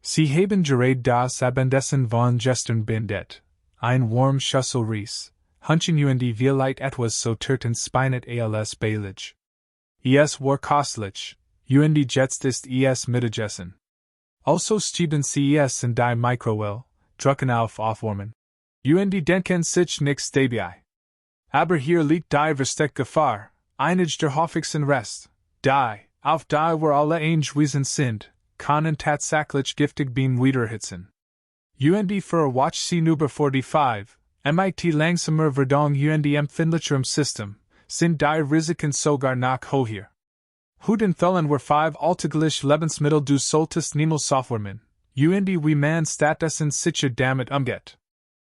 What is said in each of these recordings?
Sie haben gerade das Abendessen von gestern beendet. Ein warm Schussel Reis, hunchen und vielleicht etwas so töten spinet als beilig. Es war kostlich, und jetzt ist es Mittagessen. Also schieben Sie es in die Mikrowelle, drucken auf Aufwärmen. Und denken sich nichts dabei. Aber hier liegt die Versteckgefahr, einig der häufigsten Rest, die, auf die wir alle angewiesen sind, können tatsächlich giftig beim Wiedererhitzen. Und für Watch Sie über 45, mit langsamer Verdauung und empfindlicherem System, sind die Risiken sogar noch höher. Huden Thullen wir 5 alltägliche Lebensmittel du solltest niemals aufwärmen, und wie man stattdessen sicher damit umgeht.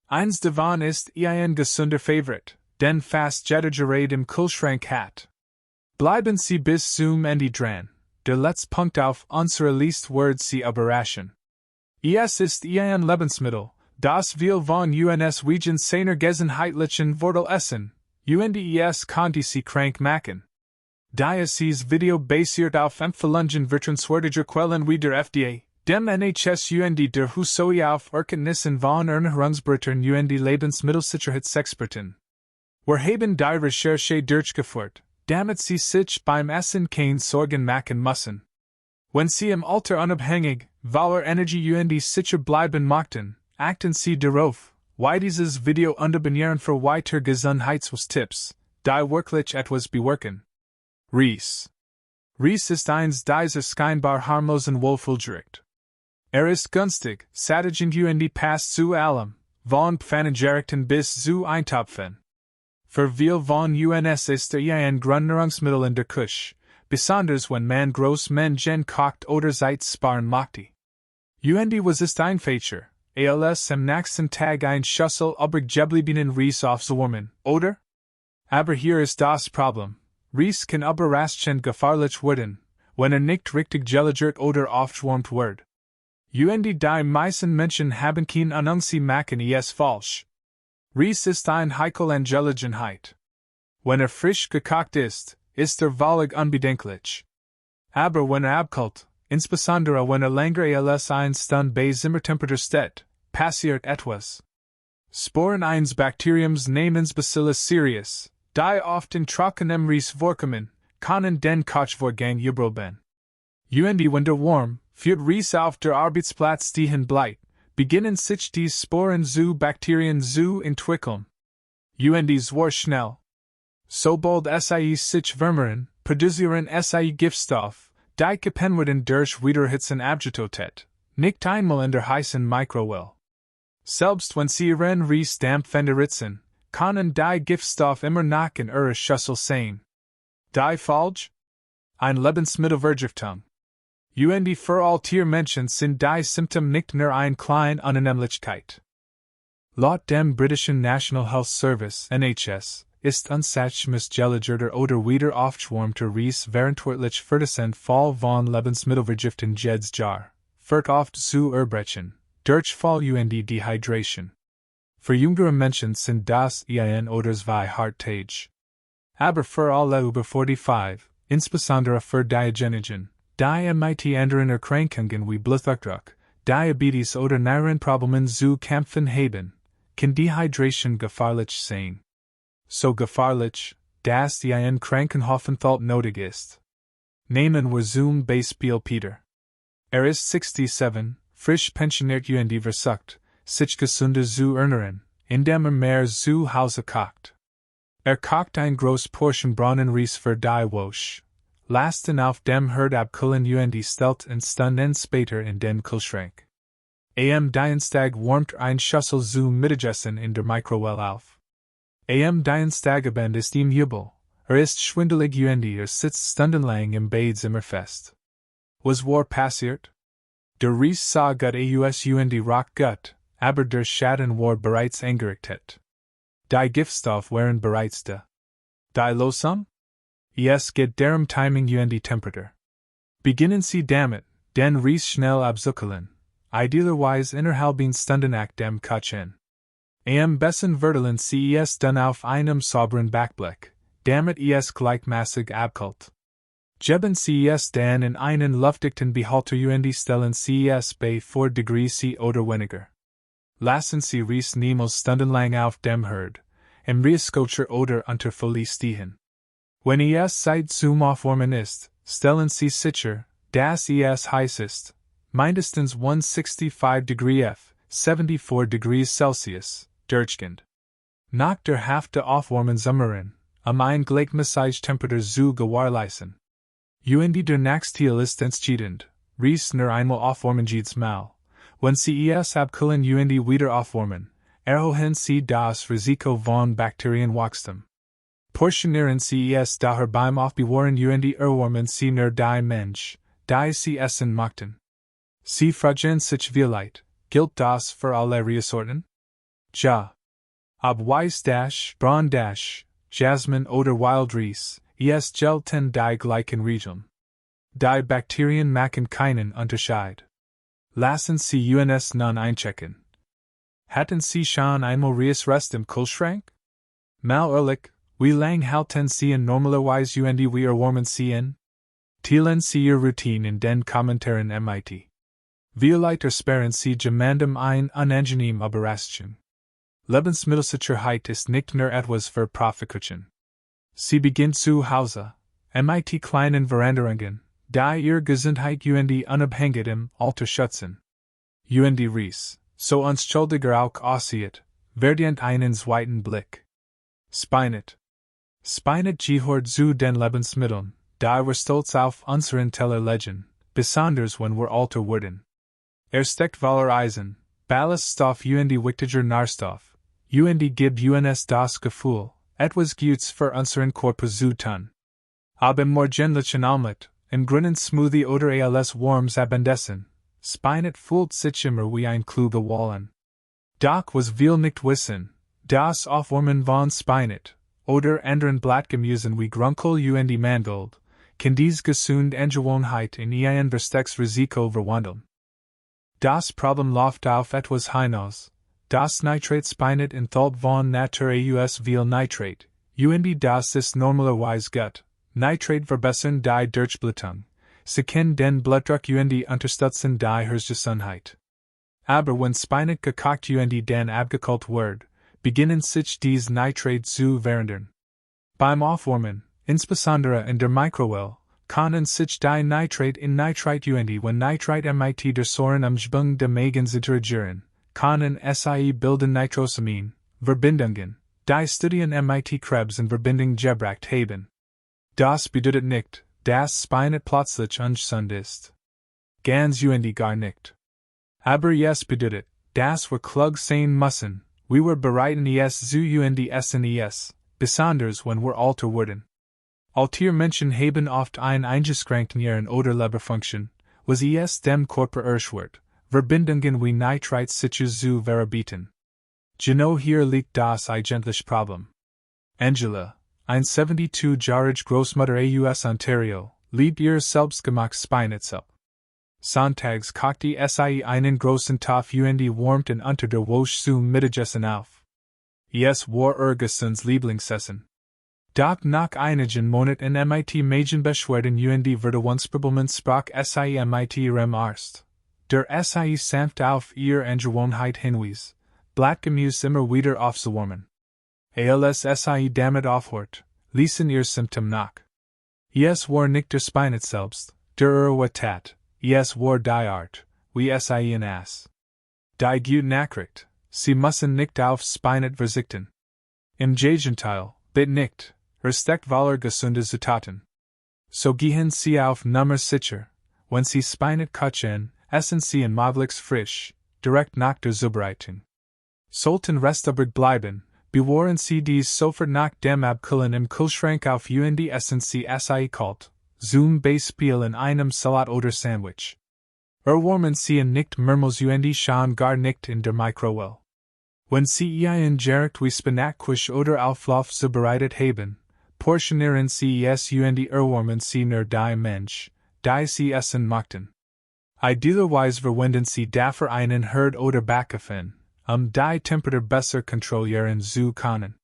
Eins davon ist ein gesunder Favorit, den fast jeder gerade im Kühlschrank hat. Bleiben Sie bis zum Ende dran, der letzte Punkt auf unserer Liste wird Sie überraschen. Es ist ein Lebensmittel, das wir von uns wegen seiner gesundheitlichen Vorteile essen, und es könnte Sie krank machen. Dieses Video basiert auf Empfehlungen vertrauenswürdiger Quellen wie der FDA, dem NHS und der Husoi auf Erkenntnissen von Ernährungsberatern und Lebensmittelsicherheitsexperten. Wir haben die Recherche durchgeführt, damit Sie sich beim Essen keine Sorgen machen müssen. Wenn Sie im Alter unabhängig, voller Energie und sicher bleiben möchten, achten Sie darauf, wie dieses Video unterbanieren für weitere Gesundheits-Tipps, die wirklich etwas bewirken. Reis. Reis ist eins dieser scheinbar harmlosen Wohlfühlgericht. Ist günstig, sättigend und passt zu allem, von Pfannengerichten bis zu Eintopfen. Für viele von uns ist ein Grundnahrungsmittel in der Küche, besonders wenn man Großmengen kocht oder Zeit sparen möchte. Und was ist ein Feature, als am nächsten Tag ein Schüssel übriggebliebenen Reis aufzuwärmen, oder? Aber hier ist das Problem. Reis kann überraschend gefahrlich werden, wenn nicht richtig gelagert oder aufgewärmt wird. Und die meisten Menschen haben keine Ahnung, sie machen es falsch. Reis ist ein heikel Angelegenheit. Wenn frisch gekocht ist völlig unbedenklich. Aber wenn abkühlt, insbesondere wenn länger als eine Stunde bei Zimmertemperatur steht, passiert etwas. Sporen eines Bakteriums namens Bacillus cereus, die oft in trockenem Reis vorkommen, können den Kochvorgang überleben. Und wenn der Wurm, führt Reis auf der Arbeitsplatz stehen bleibt, beginnen sich die Sporen zu Bakterien zu entwickeln. Und zwar schnell. Sobald sie sich vermehren, produzieren sie Giftstoff, die gepennt durch Wiedererhitzen abgetötet, nicht einmal in der heißen Mikrowelle. Selbst wenn sie ihren Reis dampfend erhitzen, können die Giftstoff immer noch in ihrer Schüssel sein. Die Folge? Ein Lebensmittelvergiftung. Und für all Tiermenschen sind die Symptome nicht nur eine kleine Unannehmlichkeit. Laut dem britischen National Health Service (NHS) ist unsachgemäß gelagerter oder wieder aufgewärmter Reis verantwortlich für den Fall von Lebensmittelvergiftung jedes Jahr, führt oft zu Erbrechen, Durchfall und Dehydration. Für jüngere Menschen sind das ein oder zwei Hartage. Aber für alle über 45, insbesondere für diejenigen, die mit anderen Erkrankungen wie Bluthochdruck, Diabetes oder Nierenproblemen zu kämpfen haben, kann Dehydration gefahrlich sein. So gefahrlich, dass ein Krankenhaufenthalt nötig ist. Nehmen wir zum Beispiel Peter. Ist 67, frisch pensioniert und versucht, sich gesunder zu ernähren, indem mehr zu Hause kocht. Kocht ein groß Portion braunen Reis für die Woche, lasten auf dem Herd abkühlen und stellt en Stunden später in den Kühlschrank. Am Dienstag wärmt ein Schüssel zu Mittagessen in der Mikrowelle auf. Am Dienstagabend ist ihm übel, ist schwindelig und sitzt stundenlang im Badezimmer fest. Was war passiert? Der Reis sah gut aus und roch gut, aber der Schaden war bereits angerichtet. Die Giftstoff waren bereits da. Die Lösung? Es geht darum Timing und Temperatur. Beginnen Sie damit, den Reis schnell abzukühlen, idealerweise innerhalb Stunden nach dem Kochen. Am besten verteilen Sie es dann auf einem sauberen Backblech, damit es gleichmäßig abkühlt. Geben ces dan in einen luftdichten Behalter und stellen ces bei 4 degrees C oder weniger. Lassen Sie Rees niemals stundenlang auf dem Herd, im Reiskultur oder unter Folie stehen. Wenn es Zeit zum Aufwärmen ist, stellen Sie sicher, dass es heiß ist, mindestens 165 degrees F, 74 degrees Celsius, durchgehend. Nach der Hälfte Aufwärmen Sommerin, ein gleichmäßig Temperatur zu gewährleisten. Und der Nachteil ist entscheidend, Rees nur einmal aufwärmen jedes Mal. Wenn Sie es abkühlen und wieder aufwärmen, erhöhen Sie das Risiko von Bakterienwachstum. Portionieren Sie es daher beim Aufbewahren und erwärmen Sie nur die Mensch, die Sie essen möchten. Sie fragen sich vielleicht, gilt das für alle Reissorten? Ja. Ob Weiss Dash, Braun Dash, Jasmine oder Wild Rees, es gelten die gleichen Regeln. Die Bakterien machen keinen Unterschied. Lassen Sie uns nun einchecken. Hatten Sie schon einmal Reis Rest im Kühlschrank? Mal ehrlich, wie lang halten Sie normalerweise und wie erwärmen Sie in? Teilen Sie Ihre Routine in den Kommentaren mit. Vielleicht ersparen Sie jemandem eine unangenehme Überraschung. Lebensmittelsicherheit ist nicht nur etwas für Profikutchen. Sie beginnt zu Hause, mit kleinen Veränderungen, die Ihre Gesundheit und Unabhängigkeit im Alter schützen. Und Rees, so unschuldiger auch aussieht, verdient einen zweiten Blick. Spinet gehört zu den Lebensmitteln, die wir stolz auf unseren Teller legen, besonders wenn wir älter werden. Steckt voller Eisen, Ballaststoff und wichtiger Nährstoff, und gibt uns das Gefühl, etwas Gutes für unseren Körper zu tun. Aber im morgendlichen Omelette, im grünen Smoothie oder als warmes Abendessen, Spinet fühlt sich immer wie ein kluger Wallen. Doch was will nicht wissen, das Aufwärmen von Spinet, oder anderen Blattgemüsen wie Grunkohl und Mangold, kann dies gesund Angewohnheit in ein Verstecksrisiko verwandeln. Das Problem läuft auf etwas hinaus, das Nitrat Spinet enthält von Natur aus viel Nitrat, und das ist normalerweise gut. Nitrat verbessern die Durchblutung, sie können den Blutdruck und unterstützen die Herzgesundheit. Aber wenn Spinet gekocht und dann abgekühlt wird, beginnen sich diese Nitrat zu verändern. Beim Aufwärmen, insbesondere in der Mikrowelle, können sich die Nitrat in Nitrat und wenn Nitrat mit der Säuren Umgebung des Magens interagieren, können sie bilden Nitrosamin, Verbindungen, die Studien mit Krebs in Verbindung gebracht haben. Das bedeutet nicht, dass Spinet plötzlich ungesund ist. Ganz und gar nicht. Aber es bedeutet, dass wir klug sein müssen, wie wir bereiten es zu und essen es, besonders wenn wir älter werden. Ältere Menschen haben oft ein eingeschränkten Nieren- oder Leberfunktion, was es dem Körper erschwert, Verbindungen wie Nitrat sicher zu verarbeiten. Genau hier liegt das eigentliche Problem. Angela, ein 72-jährige Großmutter aus Ontario, liebt ihr selbstgemacht Spinets ab. Sonntags kocht sie einen großen Topf und wärmt ihn unter der Wäsche zum Mittagessen auf. Es war ihr Gesundes Lieblingsessen. Doch nach einigen Monaten mit Magenbeschwerden und Verdauungsproblemen sprach sie mit ihrem Arzt, der sie sanft auf ihre Angewohnheit hinwies, Blattgemüse immer wieder aufzuwärmen. Als sie damit aufhört, ließen ihr Symptom nach. Es war nicht der Spinet selbst, der war tat, es war die Art, wie sie ihn aß. Die gute Nachricht, sie müssen nicht auf Spinet verzichten. Im Gegenteil, bitte nicht, steckt voller gesunde Zutaten. So gehen Sie auf Nummer sicher, wenn Sie Spinet kochen, essen Sie ihn möglichst frisch, direkt nach der Zubereitung. Sollten Reste bleiben, bewahren Sie dies sofort nach dem Abkühlen im Kühlschrank auf und essen Sie sie kalt, zum Beispiel in einem Salat oder Sandwich. Erwärmen Sie ihn nicht mehrmals und schon gar nicht in der Mikrowelle. Wenn Sie ihn direkt wie Spinatquiche oder Auflauf zubereitet haben, portionieren Sie es und erwärmen Sie nur die Mensch, die Sie essen möchten. Idealerweise verwenden Sie dafür einen Herd oder Backofen, die Temperatur besser kontrollieren zu können.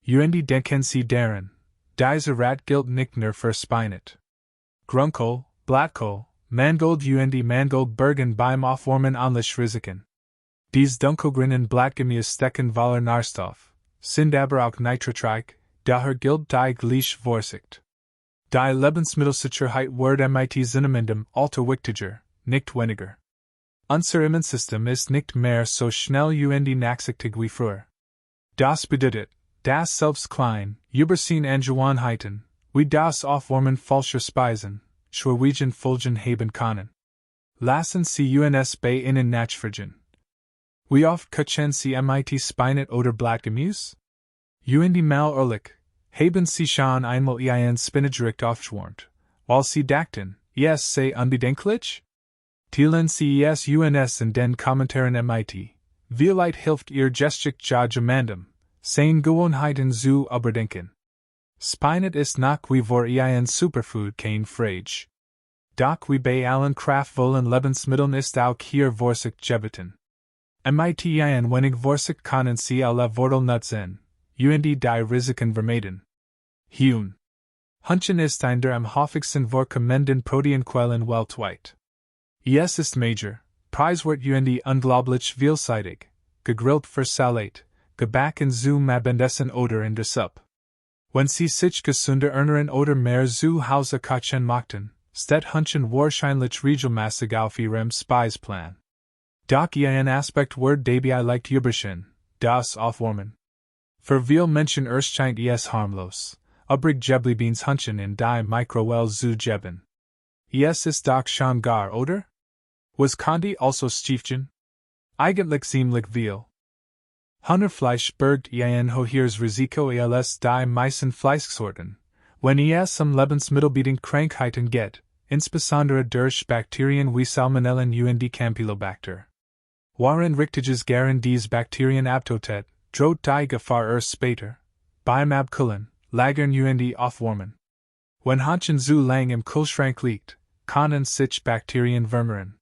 Und denken Sie daran, dieser Rat gilt nicht nur für Spinet. Grunkohl, Blattkohl, Mangold und Mangold Bergen beim Aufwärmen anlich Risiken. Dies Dunkelgrünen Blattgemisch stecken Waller Narstoff, sind aber auch nitrotreich, daher gilt die gleich Vorsicht. Die Lebensmittelsicherheit wird mit zunehmendem Alter wichtiger, nicht weniger. Unser Immunsystem ist nicht mehr so schnell und nachsichtig wie früher. Das bedeutet, dass selbst klein, übersehen Angewohnheiten, wie das Aufwärmen falscher Speisen, schwerwiegend Folgen haben können. Lassen Sie uns bei Ihnen nachfragen. Wie oft köchen Sie mit Spinat oder Blattgemüse? Und mal ehrlich, haben Sie schon einmal Ihren Spinatgericht aufgeschwärmt, weil Sie dachten, es sei unbedenklich? Teilen Sie es uns in den Kommentaren mit, vielleicht hilft Ihr Gestik jemandem, seine Gewohnheiten zu überdenken. Spinat ist nach wie vor ein Superfood kein Frage. Doch wie bei allen kraftvollen Lebensmitteln ist auch hier Vorsicht geboten. Mit ein wenig Vorsicht können Sie alle Wurzel nutzen, und die Risiken vermeiden. Hühnchen ist ein der am häufigsten vorkommenden Proteinquellen weltweit. Es ist major, preiswert und unglaublich vielseitig, gegrillt versalat, gebacken zu Abendessen oder in der Suppe. Wenn Sie sich gesunder ernähren oder mehr zu Hause kochen möchten, steht Hühnchen wahrscheinlich regelmäßig auf Ihrem Speiseplan. Doch ein Aspekt wird dabei leicht übersehen, das Aufwärmen. Für viele Menschen erscheint es harmlos, übrig gebliebenes Hühnchen in die Mikrowelle zu geben. Es ist doch schon gar, oder? Was könnte also schiefgehen? Eigentlich ziemlich viel. Hühnerfleisch birgt ein hohes Risiko als die meisten Fleischsorten, wenn es Lebensmittelbedingt Krankheiten geht, insbesondere durch Bakterien wie Salmonellen und Campylobacter. Waren richtiges garen diese Bakterien abtötet, droht die Gefahr erst später, beim Abkühlen, Lagern und Aufwärmen. Wenn Hühnchen zu lang im Kühlschrank liegt, können sich Bakterien vermehren.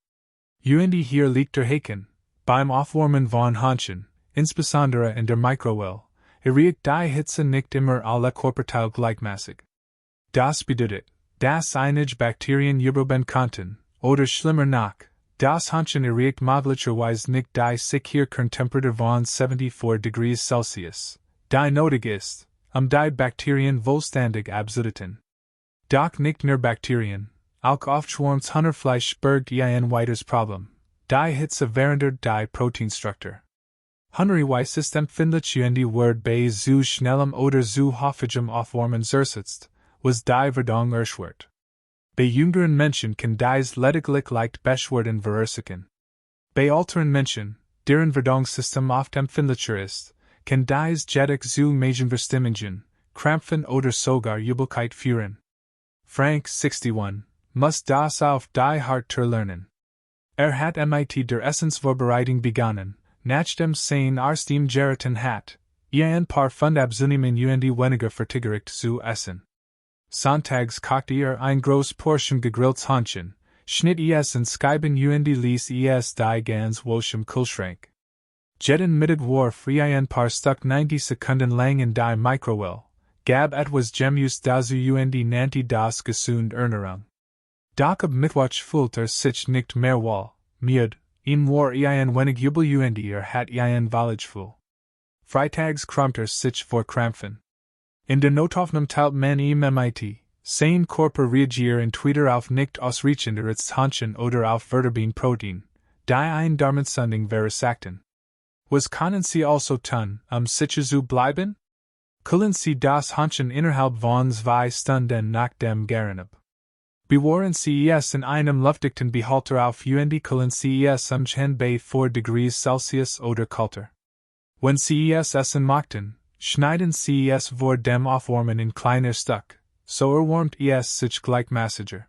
Und hier liegt der Haken, beim Aufwärmen von Hühnchen, insbesondere in der Mikrowelle, erregt die Hitze nicht immer alle Körperteile gleichmäßig. Das bedeutet, dass einige Bakterien überleben könnten, oder schlimmer noch, das Hühnchen erregt möglicherweise nicht die sichere Kerntemperatur von 74 degrees Celsius, die nötig ist, die Bakterien vollständig abzutöten. Doch nicht nur Bakterien, auch aufgeschwärmtes Hühnerfleisch birgt ein weiteres Problem, die Hitze verändert die Proteinstruktur. Hühnerweiß ist empfindlich und wird bei zu schnellem oder zu häufigem Aufwärmen zersetzt, was die Verdauung erschwert. Bei jüngeren Menschen kann dies lediglich leicht beschwerden verursachen. Bei älteren Menschen, deren Verdauungssystem oft empfindlicher ist, kann dies jedoch zu Magenverstimmungen, Krampfen oder sogar Übelkeit führen. Frank 61 muss das auf die Hart lernen. Hat mit der Essensvorbereitung begonnen, nachdem sein Arstim geraten hat, ein paar Pfund abzunehmen und weniger vertigericht zu essen. Sonntags kochte ein groß Portion gegrilltes Hühnchen, schnitt es in Scheiben und ließ es die ganz wohl im Kühlschrank. Jeden Mittag ein paar Stück 90 Sekunden lang in die Mikrowelle, gab etwas Gemüse dazu und nannte das gesund Ernährung. Doch ab Mittwoch fühlt sich nicht mehr wohl, müde, war ein wenig übel und hat ein Walliggefühl. Freitags krümmt sich vor Krampfen. In der Notaufnahme teilt man ihm mit, sein Körper reagiert entweder auf nicht ausreichendes Hühnchen oder auf Vertebratenprotein, die ein Darmentzündung verursachten. Was können Sie also tun, sicher zu bleiben? Kühlen Sie das Hühnchen innerhalb von 2 Stunden nach dem Garen ab. Bewahren Sie es in einem luftdichten Behälter auf und kühlen Sie es bei 4 degrees Celsius oder kälter. Wenn Sie es essen möchten, schneiden Sie es vor dem Aufwärmen in kleine Stück, so erwärmt es sich gleichmäßiger.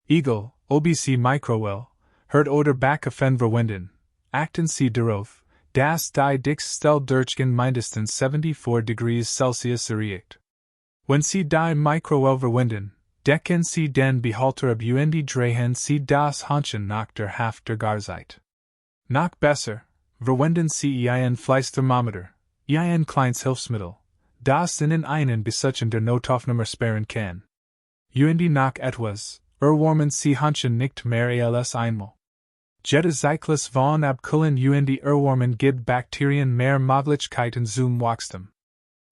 Egal, ob Sie Mikrowelle, Herd oder Backofen verwenden, achten Sie darauf, dass die Dickstelle durchgehend mindestens 74 degrees Celsius erregt. Wenn Sie die Mikrowelle verwenden, decken Sie den Behälter ab und drehen Sie das Hühnchen nach der Hälfte der Garzeit. Noch besser, verwenden Sie ein Fleißthermometer, ein kleines Hilfsmittel, das Ihnen einen Besuch in der Notaufnahme sparen kann. Und noch etwas, Erwarmen sie Hanchen nicht mehr als einmal. Jede Zyklus von Abkullen und Erwarmen gibt Bakterien mehr Möglichkeiten zum Wachstum.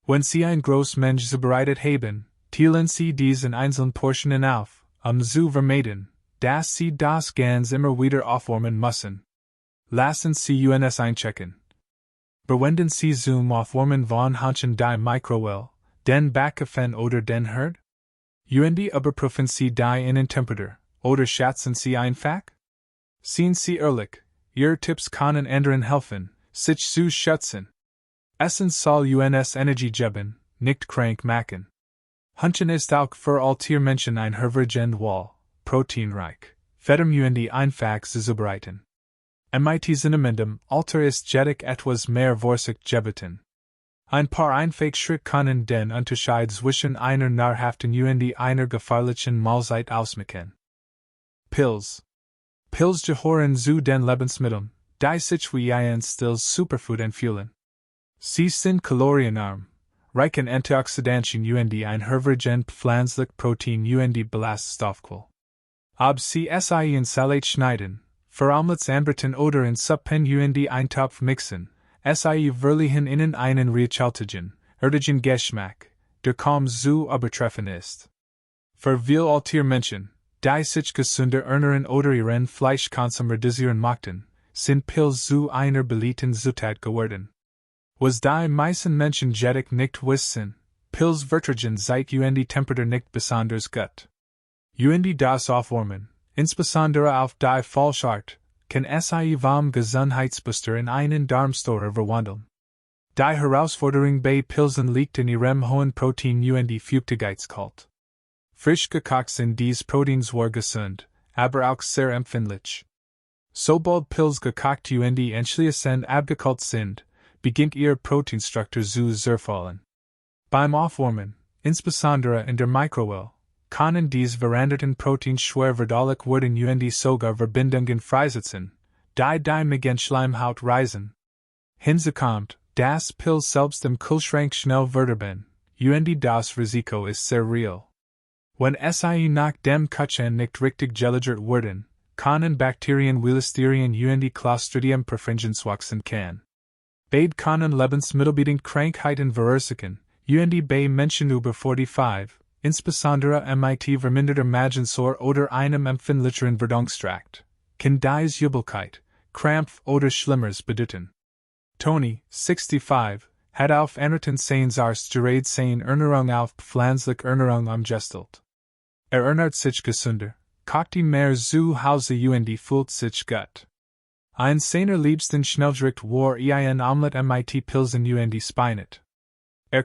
Wenn sie ein groß Mensch zubereitet haben, teilen sie dies in einzelnen Portionen auf, zu vermeiden, dass sie das ganz immer wieder aufwärmen müssen. Lassen sie uns einchecken. Bewenden sie zum Aufwärmen von Hanchen die Mikrowelle, den Backofen oder den Herd? Überprüfen sie die Innentemperatur, oder schätzen sie einfach? Sehen sie ehrlich, ihre Tipps können anderen helfen, sich zu schützen. Essen soll uns Energie geben, nicht krank machen. Hanchen ist auch für alle Menschen ein hervorragend Wall, proteinreich, fettem einfach zu zubereiten. Mit Sinnamendem Alter ist jedig etwas mehr Vorsicht gebeten. Ein paar einfache Schritt können den Unterschied zwischen einer nahrhaften und einer gefährlichen Mahlzeit ausmachen. Pills. Pills gehören zu den Lebensmitteln, die sich wie ein stilles Superfood anfühlen. Sie sind kalorienarm, reich an Antioxidantien und ein hervorragend pflanzlich Protein und Ballaststoffquelle. Ob sie sie in Salat schneiden, verarmlets anbraten oder in Suppen und Eintopf mixen, sie verliehen ihnen einen reichhaltigen, erdigen Geschmack, der kaum zu übertreffen ist. Für viele alte Menschen, die sich gesünder ernähren oder ihren Fleischkonsum reduzieren möchten, sind Pills zu einer beliebten Zutat geworden. Was die meisten Menschen jedoch nicht wissen, Pills vertragen sich und Temperatur nicht besonders gut. Und das Aufwärmen, insbesondere auf die falsche Art, kann sie vom Gesundheitsbooster in einen Darmstorer verwandeln. Die Herausforderung bei Pilsen liegt in ihrem hohen Protein- und Feuchtigkeitsgehalt. Frisch gekocht sind diese Proteins zwar gesund, aber auch sehr empfindlich. Sobald Pills gekocht und anschließend abgekühlt sind, beginnt ihre Proteinstruktur zu zerfallen. Beim Aufwärmen, insbesondere in der Mikrowelle, können diese veränderten Proteins schwer verdaulich werden und sogar Verbindungen freisetzen, die mit Schleimhaut reisen. Hinzu kommt, dass Pills selbst im Kühlschrank schnell verderben, und das Risiko ist sehr real. Wenn sie nach dem Kochen nicht richtig gelagert werden, können Bakterien wie Listerien und Clostridium perfringens wachsen kann. Beide können lebensmittelbedingt Krankheiten verursachen, und bei Menschen über 45, insbesondere mit verminderter Magensäure oder einem empfindlicheren Verdauungstrakt, kann dies Übelkeit, Krampf oder Schlimmeres bedeuten. Tony, 65, hat auf erneuten Seinsarzt gerät seine Ernährung auf pflanzliche Ernährung umgestellt. Ernährt sich gesünder, kocht mehr zu Hause und fühlt sich gut. Ein seiner liebsten Schnelldrick war ein Omelette mit Pilsen und Spinat.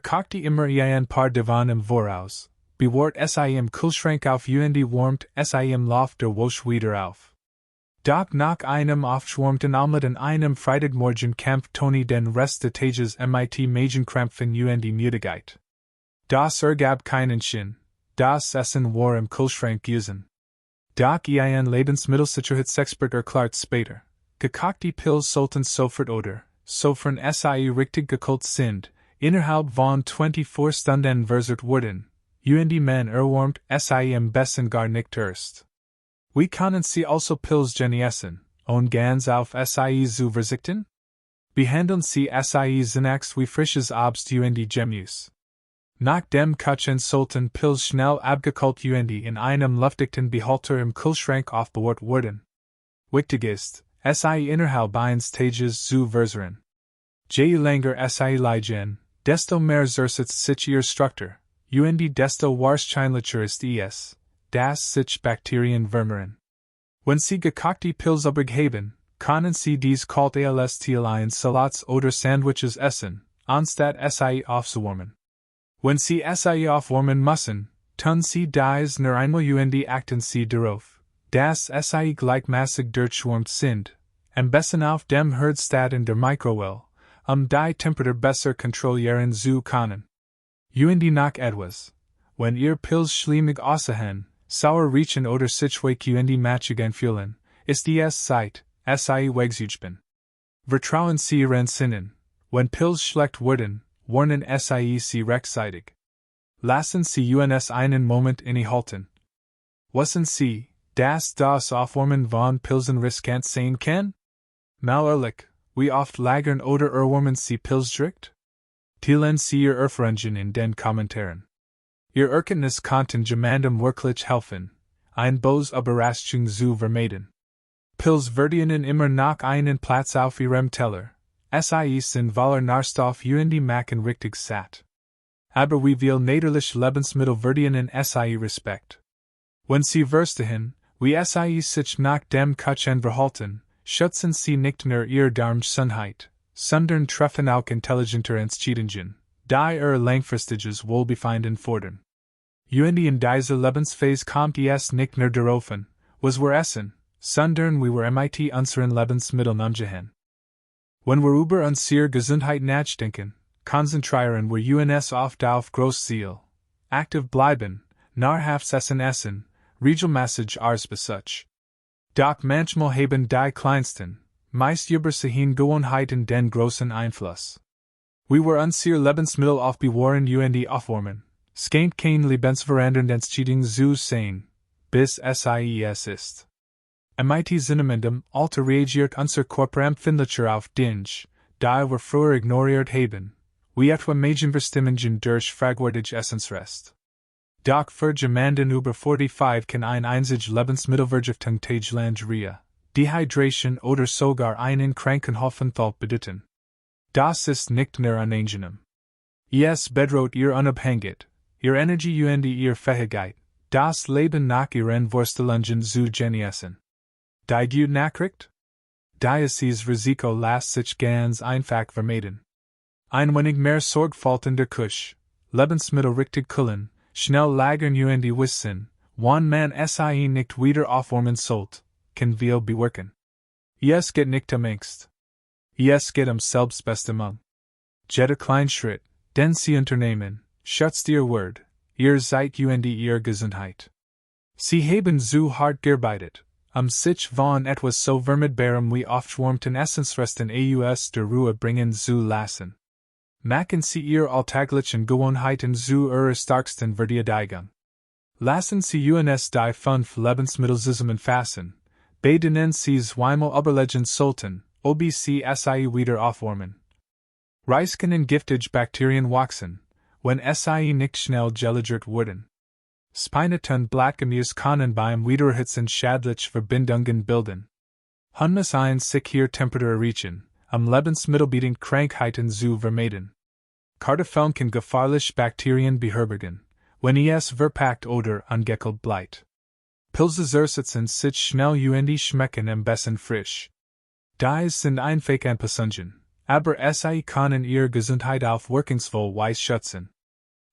Kochte immer ein paar davon im Voraus, bewahrt sie im Kühlschrank auf und wärmt sie im Lauf der Woche wieder auf. Doch nach einem aufschwärmten Omelette an einem Freitagmorgen kämpft Tony den Rest des Tages mit Magenkrämpfen und Müdigkeit. Das ergab keinen Sinn, das Essen war im Kühlschrank gewesen. Doch ein Lebensmittelsicherheitsexpert erklärt später, gekochte Pills sollten sofort oder, sofern sie richtig gekühlt sind, innerhalb von 24 Stunden versert werden, und man erwärmt sie am besten gar nicht erst. Wie können sie also Pills genießen, und ganz auf sie zu verzichten? Behandeln sie sie zunächst wie frisches Obst und Gemüse. Nach dem Kochen sollten Pills schnell abgekühlt und in einem luftdichten Behälter im Kühlschrank aufbewahrt werden. Wichtig ist, sie innerhalb eines Tages zu verseren. Je länger sie liegen, desto mehr zersetzt sich ihre Struktur, und desto wahrscheinlicher ist es, dass sich Bakterien vermehren. Wenn sie gekochte Pills übrig haben, können sie dies kalt als Teil in Salats oder Sandwiches essen, anstatt sie aufzuwärmen. Wenn sie sie aufwärmen müssen, tun sie dies nur einmal und achten sie darauf, dass sie gleichmäßig durchschwärmt sind, am besten auf dem Herd statt in der Mikrowelle, die Temperatur besser kontrollieren zu können. Und noch etwas, wenn ihr Pills schlimmig aussehen, sauer riechen oder sich weich und matchig anfühlen, ist es Zeit, sie wegzusparen. Vertrauen Sie Ihren Sinnen, wenn Pills schlecht werden, warnen sie rechtzeitig. Lassen Sie uns einen Moment innehalten. Wissen Sie, dass das Aufwärmen von Pilsen riskant sein kann? Mal ehrlich, wie oft lagern oder erwärmen Sie Pilsdrikt? Teilen Sie Ihr Erfahrungen in den Kommentaren. Ihr Erkenntnis konnten jemandem wirklich helfen, ein böse Überraschung zu vermeiden. Pils verdienen immer noch einen Platz auf Ihrem Teller, sie sind voller Nährstoff und die machen richtig satt. Aber wie viel natürliche Lebensmittel verdienen sie Respekt? Wenn Sie verstehen, wie sie sich nach dem Kochen verhalten, schützen Sie nicht nur Ihre Darmgesundheit, sondern treffen auch intelligenter Entscheidungen, die Ihr langfristiges Wohlbefinden fordern. Und in dieser Lebensphase kommt es nicht nur darauf an, was wir essen, sondern wie wir mit unseren Lebensmitteln umgehen. Wenn wir über unsere Gesundheit nachdenken, konzentrieren wir uns oft auf Großziel, aktiv bleiben, nahrhaftes Essen, regelmäßig Arbeitsbesuch. Doch manchmal haben die kleinsten, meist übersehenen Gewohnheiten den großen Einfluss. Wie wir unsere Lebensmittel aufbewahren und aufwärmen, scheint kein lebensverändernd Entscheidung zu sein, bis es ist. Mit Sinnamendem Alter reagiert unser Körper empfindlicher auf Dinge, die wir früher ignoriert haben, wie etwa Magenverstimmungen durch fragwürdig Essensrest. Doch für jemanden über 45 kann ein einzige Lebensmittelvergiftung Langria, Dehydration oder sogar einen Krankenhaufenthalt bedeuten. Das ist nicht nur unangenehm. Es bedroht Ihr Unabhängigkeit, Ihr Energie und Ihr Fähigkeit, das Leben nach Ihren Vorstellungen zu genießen. Die gute Nachricht? Dieses Risiko lässt sich ganz einfach vermeiden. Ein wenig mehr Sorgfalt in der Küche, Lebensmittel richtig kühlen, schnell lagern und wissen, wann man sie nicht wieder aufwärmen sollte, kann viel bewirken. Es geht nicht Angst. Es geht Selbstbestimmung. Jeder kleine Schritt, den Sie unternehmen, schützt Ihr Wort, Ihr Zeit und Ihre Gesundheit. Sie haben zu hart gearbeitet, sich von etwas so vermeidbarem wie aufwärmten Essensresten aus der Ruhe bringen zu lassen. Machen Sie Ihre alltäglichen Gewohnheiten zu Ihrer stärksten Verteidigung. Lassen Sie uns die 5 Lebensmittel zusammenfassen, bei denen Sie zweimal überlegen sollten, ob Sie sie wieder aufwärmen. Reis können giftige Bakterien wachsen, wenn sie nicht schnell gelagert werden. Spinat und Blattgemüse können beim Wiedererhitzen schädliche Verbindungen bilden. Hummus sich hier Temperatur erreichen, lebensmittelbedingt Krankheiten zu vermeiden. Kartoffeln kann gefährliche Bakterien beherbergen, wenn es verpackt oder angekühlt bleibt. Pilze zersetzen sich schnell und schmecken am besten frisch. Dies sind einfach Anpassungen, aber sie können Ihre Gesundheit auf wirkungsvoll Weise schützen.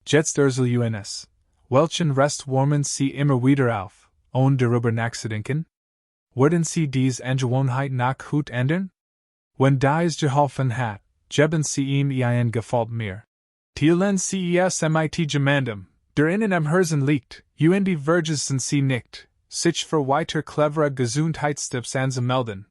Jetzt uns. Welchen Rest wärmen Sie immer wieder auf, ohne darüber nachzudenken? Werden Sie diese Angewohnheit nach gut ändern? Wenn dies geholfen hat, geben Sie ihm ein Gefällt mir. Teilen Sie es mit jemandem, der Ihnen am Herzen liegt, und vergessen Sie nicht, sich für weitere clevere Gesundheitstipps anzumelden.